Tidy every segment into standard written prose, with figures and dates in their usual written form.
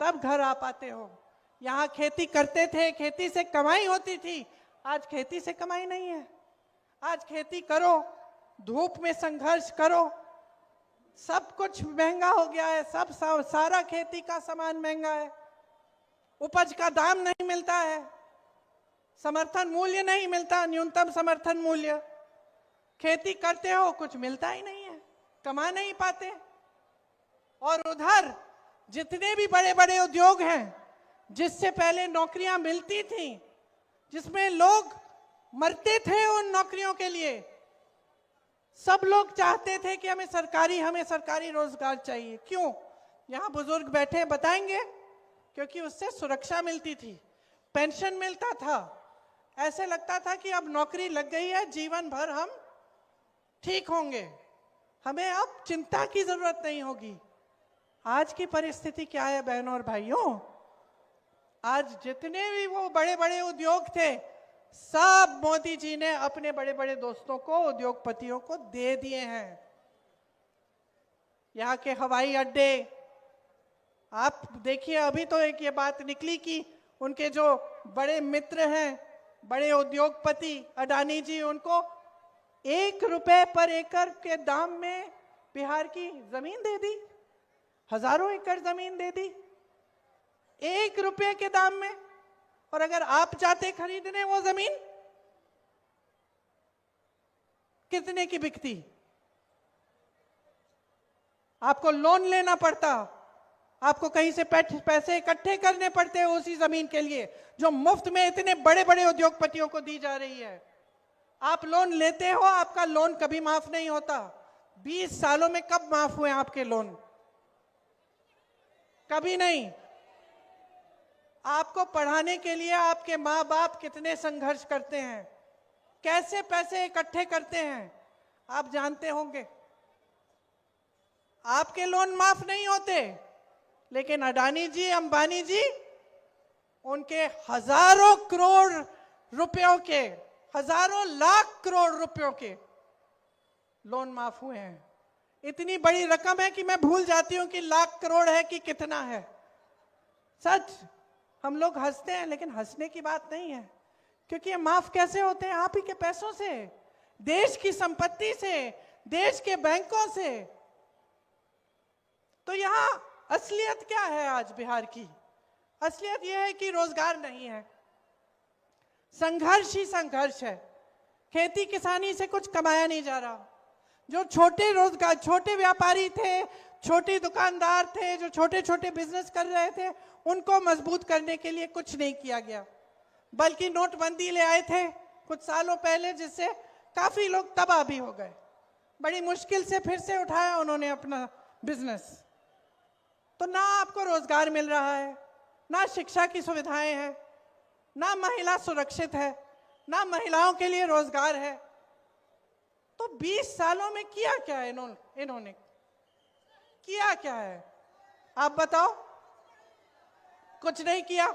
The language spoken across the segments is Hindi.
तब घर आ पाते हो। यहाँ खेती करते थे, खेती से कमाई होती थी, आज खेती से कमाई नहीं है। आज खेती करो, धूप में संघर्ष करो, सब कुछ महंगा हो गया है, सारा खेती का सामान महंगा है, उपज का दाम नहीं मिलता है, समर्थन मूल्य नहीं मिलता, न्यूनतम समर्थन मूल्य। खेती करते हो, कुछ मिलता ही नहीं है, कमा नहीं पाते। और उधर जितने भी बड़े बड़े उद्योग हैं, जिससे पहले नौकरियां मिलती थी, जिसमें लोग मरते थे उन नौकरियों के लिए, सब लोग चाहते थे कि हमें सरकारी रोजगार चाहिए। क्यों? यहाँ बुजुर्ग बैठे हैं, बताएंगे। क्योंकि उससे सुरक्षा मिलती थी, पेंशन मिलता था, ऐसे लगता था कि अब नौकरी लग गई है, जीवन भर हम ठीक होंगे, हमें अब चिंता की जरूरत नहीं होगी। आज की परिस्थिति क्या है बहनों और भाइयों? आज जितने भी वो बड़े बड़े उद्योग थे, सब मोदी जी ने अपने बड़े बड़े दोस्तों को, उद्योगपतियों को दे दिए हैं। यहाँ के हवाई अड्डे, आप देखिए, अभी तो एक ये बात निकली कि उनके जो बड़े मित्र हैं, बड़े उद्योगपति अडानी जी, उनको 1 रुपए पर एकड़ के दाम में बिहार की जमीन दे दी, हजारों एकड़ जमीन दे दी 1 रुपए के दाम में। और अगर आप जाते खरीदने वो जमीन, कितने की बिकती? आपको लोन लेना पड़ता, आपको कहीं से पैसे इकट्ठे करने पड़ते हैं उसी जमीन के लिए, जो मुफ्त में इतने बड़े बड़े उद्योगपतियों को दी जा रही है। आप लोन लेते हो, आपका लोन कभी माफ नहीं होता। 20 सालों में कब माफ हुए आपके लोन? कभी नहीं। आपको पढ़ाने के लिए आपके माँ बाप कितने संघर्ष करते हैं, कैसे पैसे इकट्ठे करते हैं, आप जानते होंगे। आपके लोन माफ नहीं होते, लेकिन अडानी जी, अंबानी जी, उनके हजारों करोड़ रुपयों के, हजारों लाख करोड़ रुपयों के लोन माफ हुए हैं। इतनी बड़ी रकम है कि मैं भूल जाती हूं कि लाख करोड़ है कि कितना है। सच, हम लोग हंसते हैं, लेकिन हंसने की बात नहीं है, क्योंकि ये माफ कैसे होते हैं? आप ही के पैसों से, देश की संपत्ति से, देश के बैंकों से। तो यहां असलियत क्या है आज बिहार की? असलियत यह है कि रोजगार नहीं है, संघर्ष ही संघर्ष है। खेती किसानी से कुछ कमाया नहीं जा रहा। जो छोटे रोजगार, छोटे व्यापारी थे, छोटे दुकानदार थे, जो छोटे छोटे बिजनेस कर रहे थे, उनको मजबूत करने के लिए कुछ नहीं किया गया, बल्कि नोटबंदी ले आए थे कुछ सालों पहले, जिससे काफी लोग तबाह भी हो गए। बड़ी मुश्किल से फिर से उठाया उन्होंने अपना बिजनेस। तो ना आपको रोजगार मिल रहा है, ना शिक्षा की सुविधाएं हैं, ना महिला सुरक्षित है, ना महिलाओं के लिए रोजगार है। तो 20 सालों में किया क्या है इन्होंने किया क्या है? आप बताओ। कुछ नहीं किया।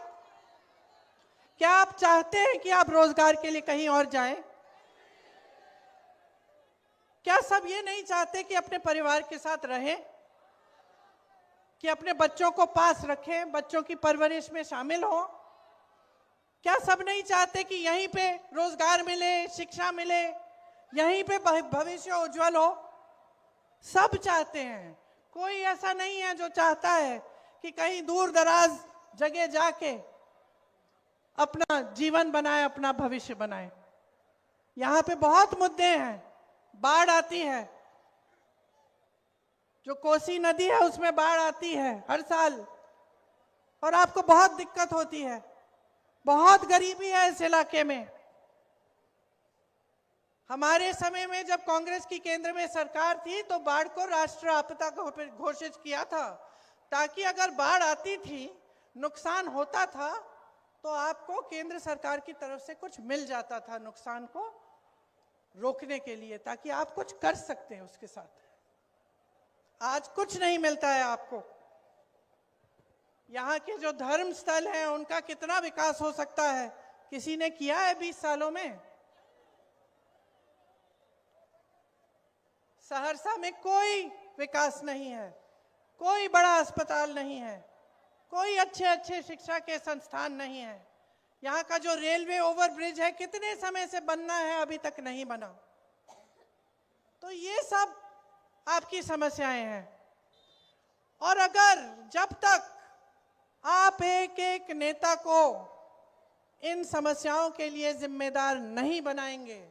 क्या आप चाहते हैं कि आप रोजगार के लिए कहीं और जाएं? क्या सब ये नहीं चाहते कि अपने परिवार के साथ रहें, कि अपने बच्चों को पास रखें, बच्चों की परवरिश में शामिल हों? क्या सब नहीं चाहते कि यहीं पे रोजगार मिले, शिक्षा मिले, यहीं पे भविष्य उज्जवल हो? सब चाहते हैं। कोई ऐसा नहीं है जो चाहता है कि कहीं दूर दराज जगह जाके अपना जीवन बनाए, अपना भविष्य बनाए। यहाँ पे बहुत मुद्दे हैं। बाढ़ आती है, जो कोसी नदी है उसमें बाढ़ आती है हर साल, और आपको बहुत दिक्कत होती है। बहुत गरीबी है इस इलाके में। हमारे समय में जब कांग्रेस की केंद्र में सरकार थी, तो बाढ़ को राष्ट्रीय आपदा घोषित किया था, ताकि अगर बाढ़ आती थी, नुकसान होता था, तो आपको केंद्र सरकार की तरफ से कुछ मिल जाता था नुकसान को रोकने के लिए, ताकि आप कुछ कर सकते हैं उसके साथ। आज कुछ नहीं मिलता है आपको। यहाँ के जो धर्म स्थल हैं, उनका कितना विकास हो सकता है? किसी ने किया है 20 सालों में? सहरसा में कोई विकास नहीं है, कोई बड़ा अस्पताल नहीं है, कोई अच्छे अच्छे शिक्षा के संस्थान नहीं है। यहाँ का जो रेलवे ओवरब्रिज है कितने समय से बनना है, अभी तक नहीं बना। तो ये सब आपकी समस्याएं हैं। और अगर जब तक आप एक एक नेता को इन समस्याओं के लिए जिम्मेदार नहीं बनाएंगे,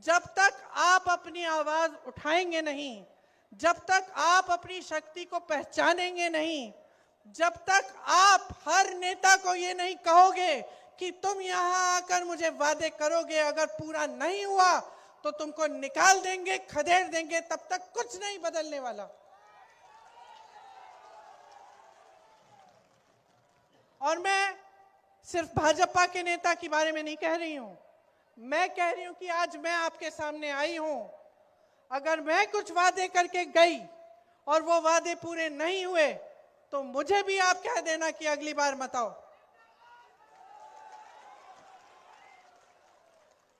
जब तक आप अपनी आवाज उठाएंगे नहीं, जब तक आप अपनी शक्ति को पहचानेंगे नहीं, जब तक आप हर नेता को ये नहीं कहोगे कि तुम यहां आकर मुझे वादे करोगे, अगर पूरा नहीं हुआ तो तुमको निकाल देंगे, खदेड़ देंगे, तब तक कुछ नहीं बदलने वाला। और मैं सिर्फ भाजपा के नेता के बारे में नहीं कह रही हूं, मैं कह रही हूं कि आज मैं आपके सामने आई हूं। अगर मैं कुछ वादे करके गई और वो वादे पूरे नहीं हुए तो मुझे भी आप कह देना कि अगली बार मत आओ।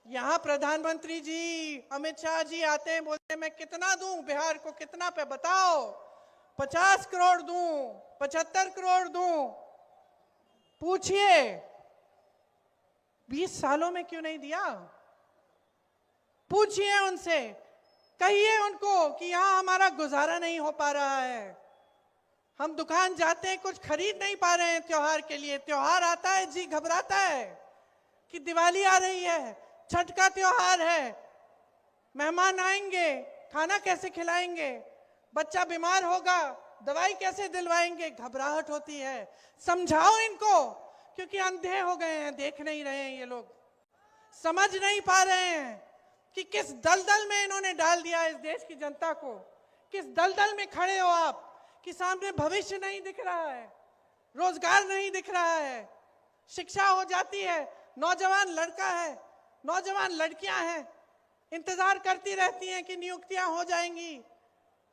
यहां प्रधानमंत्री जी, अमित शाह जी आते हैं, बोलते हैं मैं कितना दूं बिहार को, कितना पे बताओ, 50 करोड़ दूं, 75 करोड़ दूं। पूछिए 20 सालों में क्यों नहीं दिया? पूछिए उनसे, कहिए उनको कि यहां हमारा गुजारा नहीं हो पा रहा है, हम दुकान जाते हैं कुछ खरीद नहीं पा रहे हैं त्योहार के लिए। त्योहार आता है जी घबराता है कि दिवाली आ रही है, छठ का त्योहार है, मेहमान आएंगे, खाना कैसे खिलाएंगे, बच्चा बीमार होगा, दवाई कैसे दिलवाएंगे, घबराहट होती है। समझाओ इनको, क्योंकि अंधे हो गए हैं, देख नहीं रहे हैं, ये लोग समझ नहीं पा रहे हैं कि किस दलदल में इन्होंने डाल दिया इस देश की जनता को। किस दलदल में खड़े हो आप कि सामने भविष्य नहीं दिख रहा है, रोजगार नहीं दिख रहा है, शिक्षा हो जाती है, नौजवान लड़का है, नौजवान लड़कियां हैं, इंतजार करती रहती हैं कि नियुक्तियां हो जाएंगी,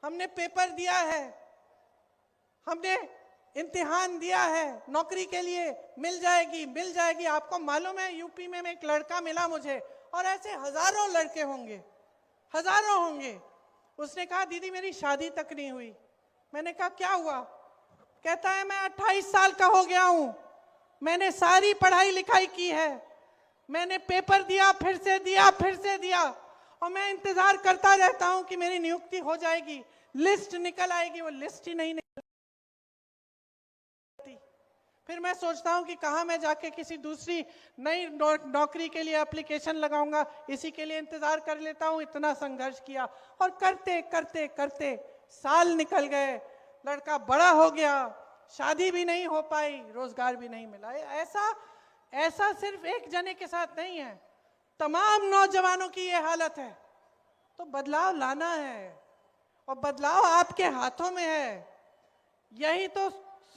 हमने पेपर दिया है, हमने इम्तिहान दिया है, नौकरी के लिए मिल जाएगी, मिल जाएगी। आपको मालूम है यूपी में एक लड़का मिला मुझे, और ऐसे हजारों लड़के होंगे, हजारों होंगे। उसने कहा दीदी मेरी शादी तक नहीं हुई। मैंने कहा क्या हुआ? कहता है मैं 28 साल का हो गया हूं, मैंने सारी पढ़ाई लिखाई की है, मैंने पेपर दिया, फिर से दिया, फिर से दिया, और मैं इंतजार करता रहता हूं कि मेरी नियुक्ति हो जाएगी, लिस्ट निकल आएगी। वो लिस्ट ही नहीं निकलती। फिर मैं सोचता हूं कि कहां मैं जाके किसी दूसरी नई नौकरी के लिए एप्लीकेशन लगाऊंगा, इसी के लिए इंतजार कर लेता हूं। इतना संघर्ष किया और करते करते करते साल निकल गए, लड़का बड़ा हो गया, शादी भी नहीं हो पाई, रोजगार भी नहीं मिला। ऐसा सिर्फ एक जने के साथ नहीं है, तमाम नौजवानों की ये हालत है। तो बदलाव लाना है, और बदलाव आपके हाथों में है। यही तो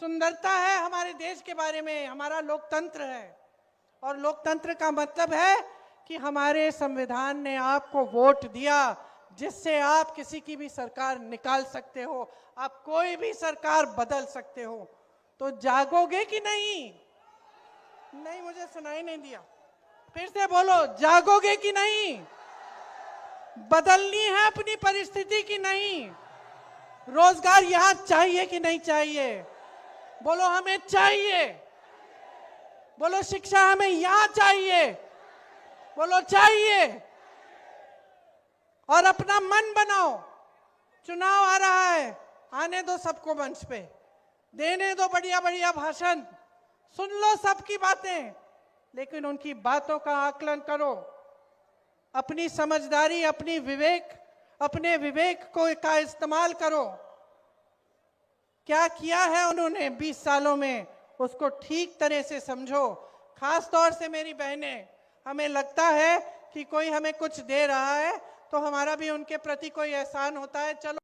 सुंदरता है हमारे देश के बारे में, हमारा लोकतंत्र है। और लोकतंत्र का मतलब है कि हमारे संविधान ने आपको वोट दिया, जिससे आप किसी की भी सरकार निकाल सकते हो, आप कोई भी सरकार बदल सकते हो। तो जागोगे कि नहीं? नहीं, मुझे सुनाई नहीं दिया, फिर से बोलो, जागोगे कि नहीं? बदलनी है अपनी परिस्थिति की नहीं? रोजगार यहां चाहिए कि नहीं चाहिए? बोलो हमें चाहिए। बोलो शिक्षा हमें यहां चाहिए। बोलो चाहिए। और अपना मन बनाओ, चुनाव आ रहा है, आने दो सबको मंच पे, देने दो बढ़िया बढ़िया भाषण, सुन लो सबकी बातें, लेकिन उनकी बातों का आकलन करो, अपनी समझदारी, अपने विवेक का इस्तेमाल करो। क्या किया है उन्होंने 20 सालों में, उसको ठीक तरह से समझो। खास तौर से मेरी बहनें, हमें लगता है कि कोई हमें कुछ दे रहा है तो हमारा भी उनके प्रति कोई एहसान होता है, चलो